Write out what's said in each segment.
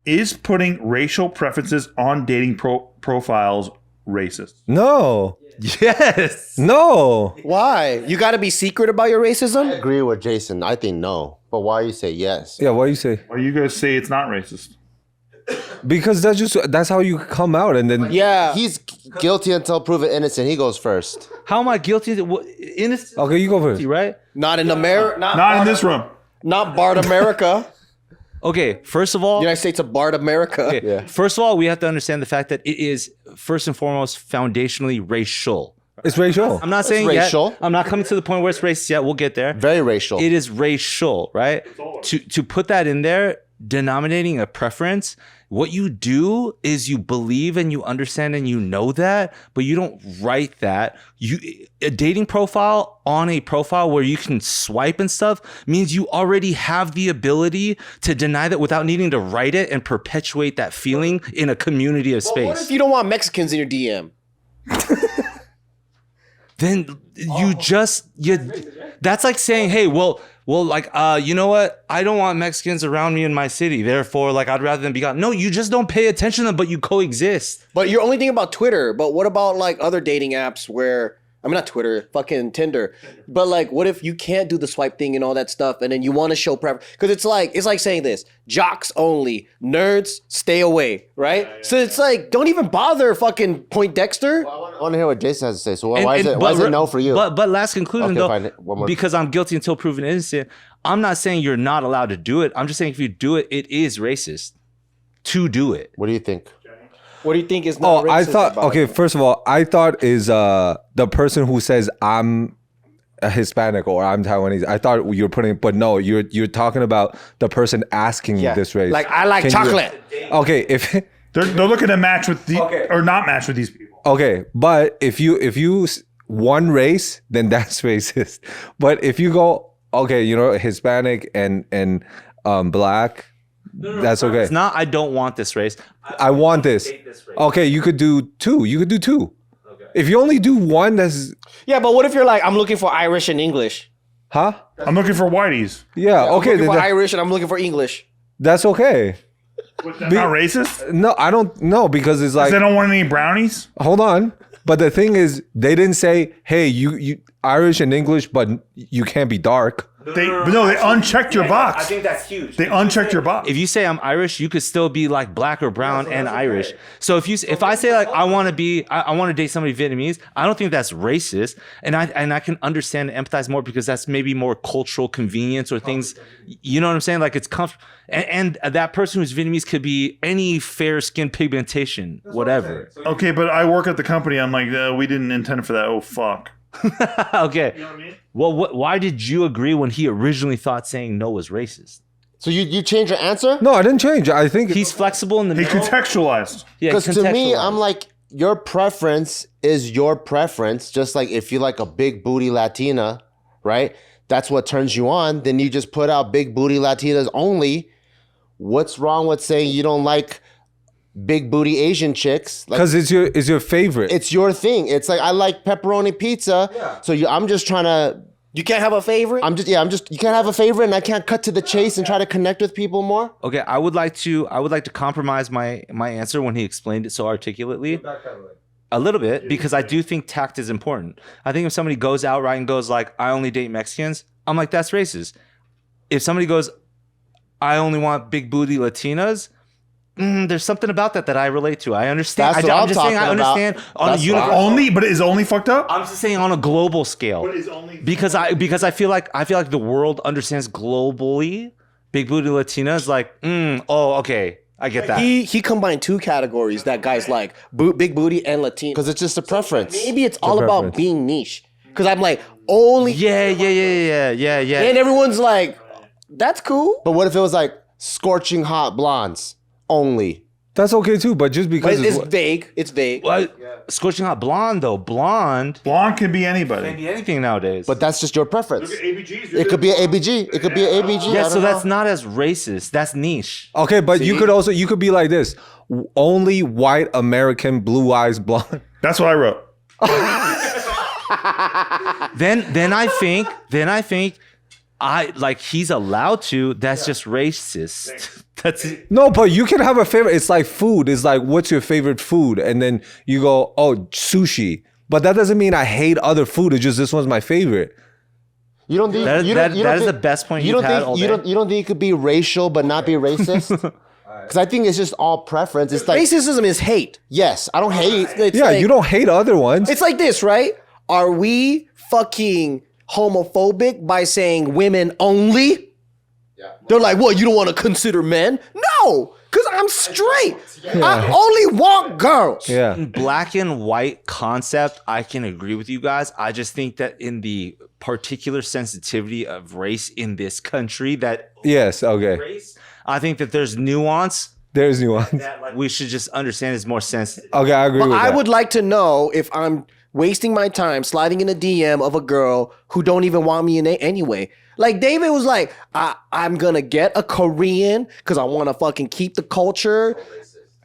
Is putting racial preferences on dating profiles racist? No. Yes. No. Why? You got to be secret about your racism? I agree with Jason. I think no. But why you say yes? Yeah, what do you say? Or you guys say it's not racist? Because that's how you come out, and then Yeah. He's guilty until proven innocent. He goes first. How am I guilty? Innocent, okay, you go first. right? Not in America. Not in this room. Not Bart America. Okay, first of all, United States of Bart America. okay, Yeah. first of all, we have to understand the fact that it is first and foremost foundationally racial. It's racial. I'm not saying racial. yet. I'm not coming to the point where it's racist yet. We'll get there. Very racial. It is racial, right? To put that in there, denominating a preference, what you do is you believe and you understand and you know that, but you don't write that. A dating profile on a profile where you can swipe and stuff means you already have the ability to deny that without needing to write it and perpetuate that feeling in a community of space. What if you don't want Mexicans in your DM? Then that's like saying, hey, well, like, you know what? I don't want Mexicans around me in my city. Therefore, like, I'd rather them be gone. No, you just don't pay attention to them, but you coexist. But you're only thinking about Twitter. But what about like other dating apps where, I mean, not Twitter, fucking Tinder. But like, what if you can't do the swipe thing and all that stuff, and then you want to show preference? Because it's like saying this: jocks only, nerds stay away, right? So it's like, don't even bother, fucking Poindexter. I want to hear what Jason has to say. So why is it no for you? But last conclusion Okay, fine. though, One more. because I'm guilty until proven innocent. I'm not saying you're not allowed to do it. I'm just saying if you do it, it is racist to do it. What do you think? What do you think is not Oh, I racist thought. about Okay, it? first of all, I thought is the person who says I'm a Hispanic or I'm Taiwanese. I thought you were putting, but no, you're talking about the person asking this race. Like, I like Can chocolate. Okay, if They're looking to match with or not match with these people. okay, but if you one race, then that's racist. But if you go okay, you know, Hispanic and black. That's okay. It's not. I don't want this race. I want this. Okay, you could do two. You could do two. Okay. If you only do one, that's Yeah, but what if you're like, I'm looking for Irish and English? huh? I'm looking for whiteys. Yeah. I'm Okay. looking Then for Irish and I'm looking for English. that's okay. That's not racist? No, I don't know because it's like They don't want any brownies? hold on. But the thing is, they didn't say, "Hey, you Irish and English, but you can't be dark." They unchecked your box. I think that's huge. They unchecked your box. If you say I'm Irish, you could still be like black or brown and Irish. So if I say like I want to date somebody Vietnamese, I don't think that's racist, and I can understand and empathize more because that's maybe more cultural convenience or things. You know what I'm saying? Like it's comfortable, and that person who's Vietnamese could be any fair skin pigmentation, whatever. Okay, but I work at the company. I'm like, we didn't intend for that. Oh, fuck. Okay. You know what I mean? Well, why did you agree when he originally thought saying no was racist? So you change your answer? No, I didn't change. I think He's flexible in the He middle. contextualized. Yeah, Because to me, contextualized. I'm like, your preference is your preference. Just like if you like a big booty Latina, right? That's what turns you on. Then you just put out big booty Latinas only. What's wrong with saying you don't like big booty Asian chicks? Like, because it's your favorite. it's your thing. It's like I like pepperoni pizza. Yeah. So I'm just trying to. You can't have a favorite? You can't have a favorite, and I can't cut to the chase and try to connect with people more. Okay, I would like to compromise my answer when he explained it so articulately. A little bit, because I do think tact is important. I think if somebody goes outright and goes like, I only date Mexicans, I'm like, that's racist. If somebody goes, I only want big booty Latinas, there's something about that I relate to. I understand. That's what I'm just saying I talking about. understand on a That's universal. Only, but is only fucked up? I'm just saying on a global scale. What is only? Because I feel like the world understands globally big booty Latinas like, okay, I get that. He combined two categories that guys like, big booty and Latino. Because it's just a preference. Maybe it's all preference. about being niche. Because I'm like, only... Yeah. And everyone's like, that's cool. But what if it was like scorching hot blondes only? That's okay too, but just But because it's vague. It's vague. What? Scorching hot blonde though. Blonde Blonde can be can anybody. be anything nowadays. But that's just your preference. ABGs. It could be an ABG. It could be an ABG. yeah, I so don't that's know. not as racist. That's niche. okay, but you could be like this: only white American, blue eyes, blonde. That's what I wrote. Then I think he's allowed to. That's just racist. That's it. No, but you can have a favorite. It's like food. It's like, what's your favorite food? And then you go, oh, sushi. But that doesn't mean I hate other food. It's just this one's my favorite. You don't think That is the best point you've had all day. You don't think it could be racial but not be racist? Because I think it's just all preference. It's like Racism is hate. yes, I don't hate. It's Yeah, like, you don't hate other ones. It's like this, right? Are we fucking homophobic by saying women only? Yeah. They're like, what, you don't want to consider men? No, because I'm straight. I only want girls. Yeah. Black and white concept, I can agree with you guys. I just think that in the particular sensitivity of race in this country, that Yes, okay. race, I think that there's nuance There's nuance. that like, we should just understand is more sensitive. Okay, I agree But with I that. would like to know if I'm wasting my time sliding in a DM of a girl who don't even want me in it anyway. Like David was like, I'm gonna get a Korean because I want to fucking keep the culture.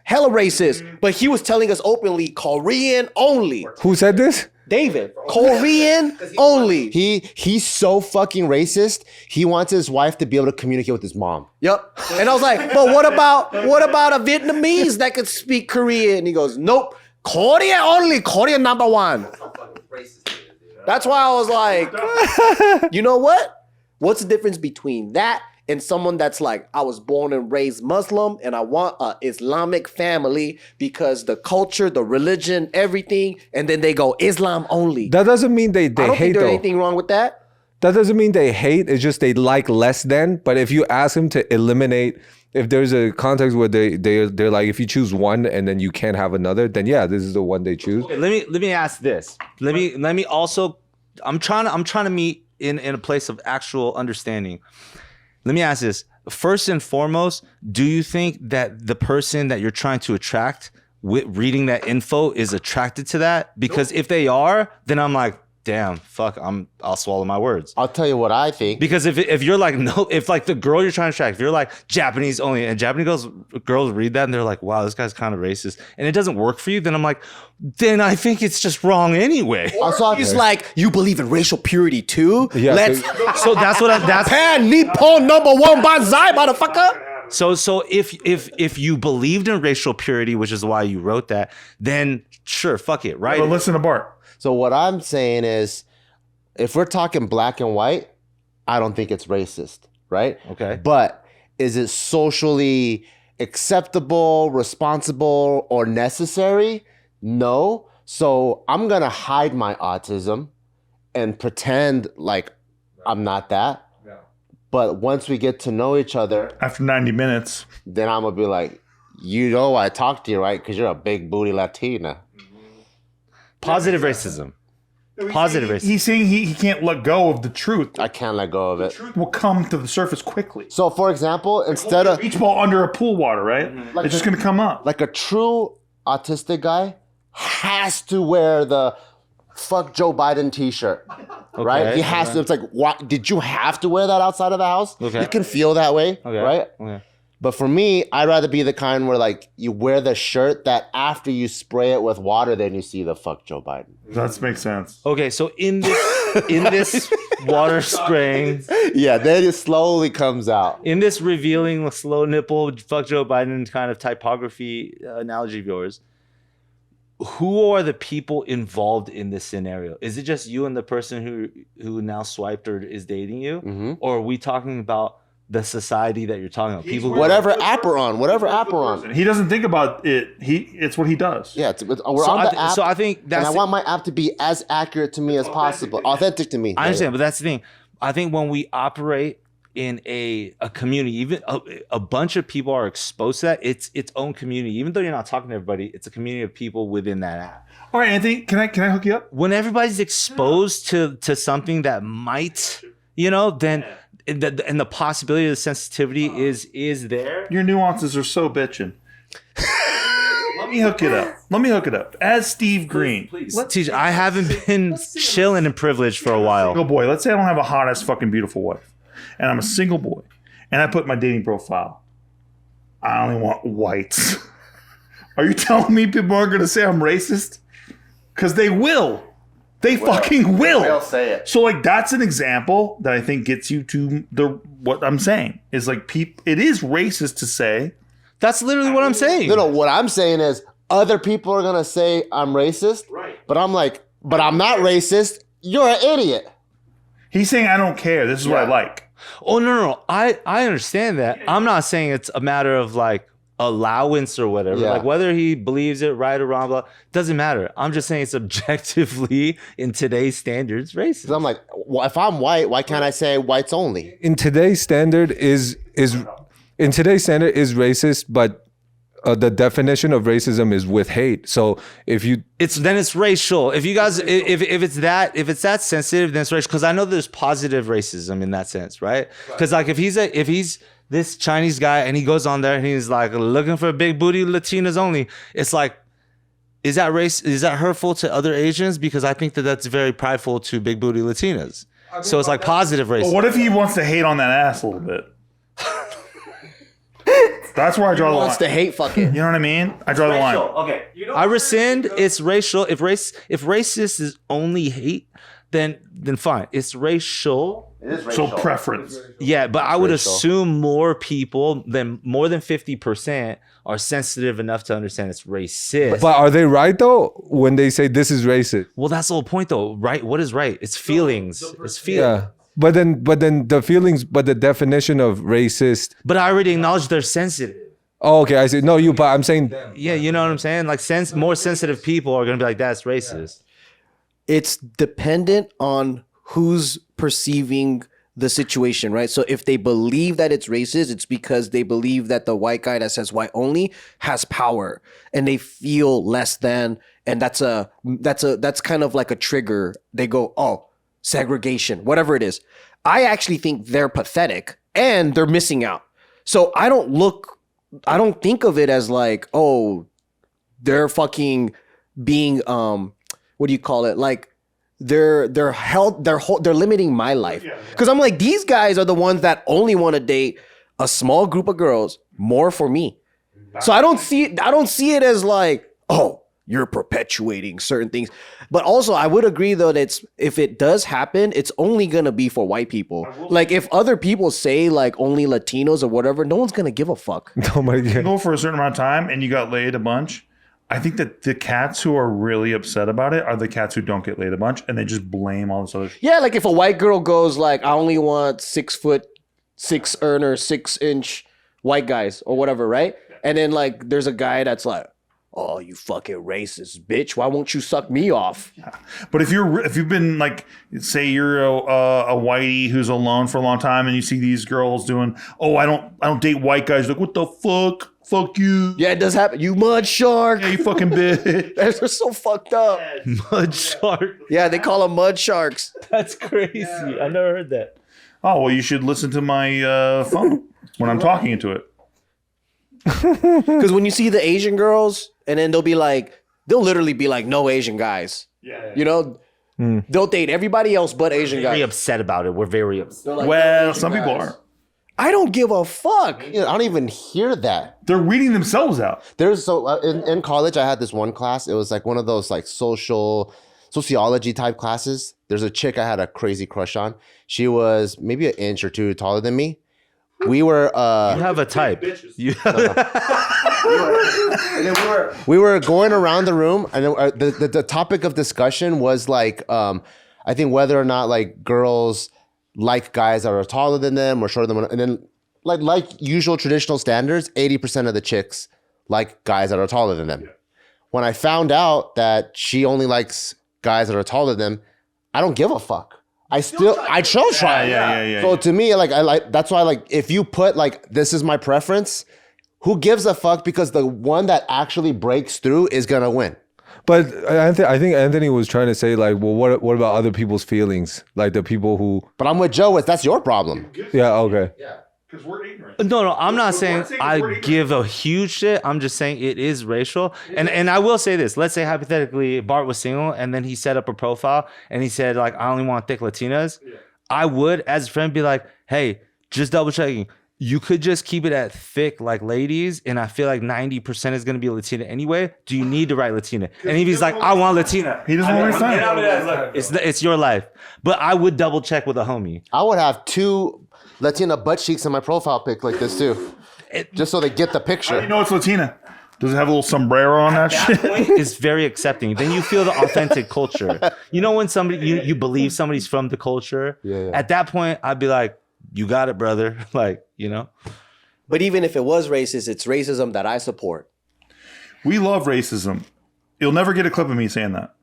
Hella racist. But he was telling us openly, Korean only. Who said this? David, Korean only. He's so fucking racist. He wants his wife to be able to communicate with his mom. Yep. And I was like, but what about a Vietnamese that could speak Korean? And he goes, nope, Korean only, Korean number one. That's why I was like, you know what? What's the difference between that and someone that's like, I was born and raised Muslim and I want a Islamic family because the culture, the religion, everything, and then they go Islam only. That doesn't mean they I don't hate think there's though. anything wrong with that. That doesn't mean they hate. It's just they like less than. But if you ask them to eliminate, if there's a context where they're like, if you choose one and then you can't have another, then yeah, this is the one they choose. Okay, let me ask this. Let me also. I'm trying to meet in a place of actual understanding. Let me ask this. First and foremost, do you think that the person that you're trying to attract with reading that info is attracted to that? Because if they are, then I'm like, damn, fuck, I'll swallow my words. I'll tell you what I think. Because if you're like, no, if like the girl you're trying to attract, if you're like Japanese only and Japanese girls read that and they're like, wow, this guy's kind of racist, and it doesn't work for you, then I'm like, then I think it's just wrong anyway. He's like, you believe in racial purity too? Yeah, Let's So that's what that's Pan Nippon number one banzai, motherfucker. So if you believed in racial purity, which is why you wrote that, then sure, fuck it, right? But listen to Bart. So what I'm saying is, if we're talking black and white, I don't think it's racist, right? Okay. But is it socially acceptable, responsible, or necessary? No. So I'm gonna hide my autism and pretend like I'm not that. Yeah. But once we get to know each other, After 90 minutes, then I'm gonna be like, you know, I talked to you, right? Because you're a big booty Latina. Positive racism. Positive racism. he's saying he can't let go of the truth. I can't let go of it. Truth will come to the surface quickly. So, for example, instead of Beach ball under a pool water, right? Like It's just going to come up. like a true autistic guy has to wear the fuck Joe Biden t-shirt, right? He has to. It's like, what? Did you have to wear that outside of the house? Okay. You can feel that way, Okay. right? Okay. But for me, I'd rather be the kind where like you wear the shirt that after you spray it with water, then you see the fuck Joe Biden. That makes sense. Okay, so in this water spraying, Yeah, then it slowly comes out. in this revealing slow nipple fuck Joe Biden kind of typography analogy of yours, who are the people involved in this scenario? Is it just you and the person who now swiped or is dating you, or are we talking about the society that you're talking about? People, Whatever app we're on. He doesn't think about it. It's what he does. Yeah, we're on the app. So I think and that's. I want my app to be as accurate to me as possible, authentic to me. I understand, but that's the thing. I think when we operate in a community, even a bunch of people are exposed to that, it's its own community. Even though you're not talking to everybody, it's a community of people within that app. All right, Anthony, can I hook you up? When everybody's exposed to something that might, then and the possibility of the sensitivity is there. Your nuances are so bitching. Let me hook it up. As Steve Greene. Please. Teach, I haven't been chilling and privileged for a while. Single boy. Let's say I don't have a hot ass fucking beautiful wife. And I'm a single boy. And I put my dating profile. I only want whites. Are you telling me people aren't going to say I'm racist? Because they will. They fucking will. They'll say it. So like that's an example that I think gets you to what I'm saying is like it is racist to say. That's literally what I'm saying. No, what I'm saying is other people are gonna say I'm racist, right? But I'm like, but I'm not racist. You're an idiot. He's saying I don't care. This is what I like. Oh no. I understand that. I'm not saying it's a matter of like allowance or whatever. Yeah. Like whether he believes it right or wrong, blah, doesn't matter. I'm just saying it's objectively in today's standards racist. 'Cause I'm like, well, if I'm white, why can't I say whites only? In today's standard is racist, but the definition of racism is with hate. So if you It's racial. If you guys if it's that sensitive, then it's racial. Because I know there's positive racism in that sense, right? Because like if he's this Chinese guy and he goes on there and he's like looking for big booty Latinas only, it's like, is that hurtful to other Asians? Because I think that's very prideful to big booty Latinas. So it's like positive racism. But what if he wants to hate on that ass a little bit? That's where I draw the line. Wants to hate fucking. You know what I mean? I draw the line. Okay, I rescind. It's racial. If racist is only hate, then fine. It's racial. It is So preference. Yeah, but I would racial. assume more than 50% are sensitive enough to understand it's racist. but are they right though when they say this is racist? well, that's the whole point, though. Right? What is right? It's feelings. It's feelings. Yeah. But then the feelings, but the definition of racist. But I already acknowledge they're sensitive. Oh, okay, I see. No, but I'm saying Yeah, you know what I'm saying? Like, more sensitive people are gonna be like, that's racist. It's dependent on who's perceiving the situation, right? So if they believe that it's racist, it's because they believe that the white guy that says white only has power and they feel less than, and that's kind of like a trigger. They go, oh, segregation, whatever it is. I actually think they're pathetic and they're missing out. So I don't think of it as like, oh, they're fucking being what do you call it? Like they're limiting my life. Because I'm like, these guys are the ones that only want to date a small group of girls more for me. So I don't see it as like, oh, you're perpetuating certain things. But also I would agree though that if it does happen, it's only gonna be for white people. Like if other people say like only Latinos or whatever, no one's gonna give a fuck. nobody. You go for a certain amount of time and you got laid a bunch. I think that the cats who are really upset about it are the cats who don't get laid a bunch and they just blame all this other shit. Yeah, like if a white girl goes like, I only want 6'6" or 6-inch white guys or whatever, right? And then like there's a guy that's like, oh, you fucking racist bitch, why won't you suck me off? But if you've been like, say you're a whitey who's alone for a long time and you see these girls doing, oh, I don't date white guys. Like, what the fuck? Fuck you. Yeah, it does happen. You mud shark. Yeah, you fucking bitch. They're so fucked up. Mud shark. Yeah, they call them mud sharks. That's crazy. I never heard that. Oh, well, you should listen to my phone when I'm talking into it. Because when you see the Asian girls, and then they'll literally be like, no Asian guys. Yeah. You know, they'll date everybody else but Asian Very guys. upset about it. We're very upset. Like, Well, some people are. I don't give a fuck. You know, I don't even hear that. They're reading themselves out. There's in college, I had this one class. It was like one of those like sociology type classes. There's a chick I had a crazy crush on. She was maybe an inch or two taller than me. We were You have a type. You we were going around the room, and the topic of discussion was like, I think whether or not like girls like guys that are taller than them or shorter than them, and then like usual traditional standards, 80% of the chicks like guys that are taller than them. When I found out that she only likes guys that are taller than them, I don't give a fuck. I still try. Yeah. So to me, that's why like if you put like this is my preference, who gives a fuck? Because the one that actually breaks through is gonna win. But I think Anthony was trying to say like, well, what about other people's feelings? Like the people who. But I'm with Joe. That's your problem. Yeah. Okay. Because we're ignorant. No, I'm not saying I give a huge shit. I'm just saying it is racial. And I will say this. Let's say hypothetically Bart was single and then he set up a profile and he said like, I only want thick Latinas. Yeah. I would, as a friend, be like, hey, just double checking. you could just keep it at thick like ladies, and I feel like 90% is going to be Latina anyway. Do you need to write Latina? And if he's like, I want Latina. He doesn't want to sign. It's your life. But I would double check with a homie. I would have 2 Latina butt cheeks in my profile pic like this too, just so they get the How do picture. you know it's Latina? Does it have a little sombrero on that shit? It's very accepting. Then you feel the authentic culture. You know when somebody you believe somebody's from the culture? Yeah. At that point, I'd be like, you got it, brother. Like, you know? But even if it was racist, it's racism that I support. We love racism. You'll never get a clip of me saying that.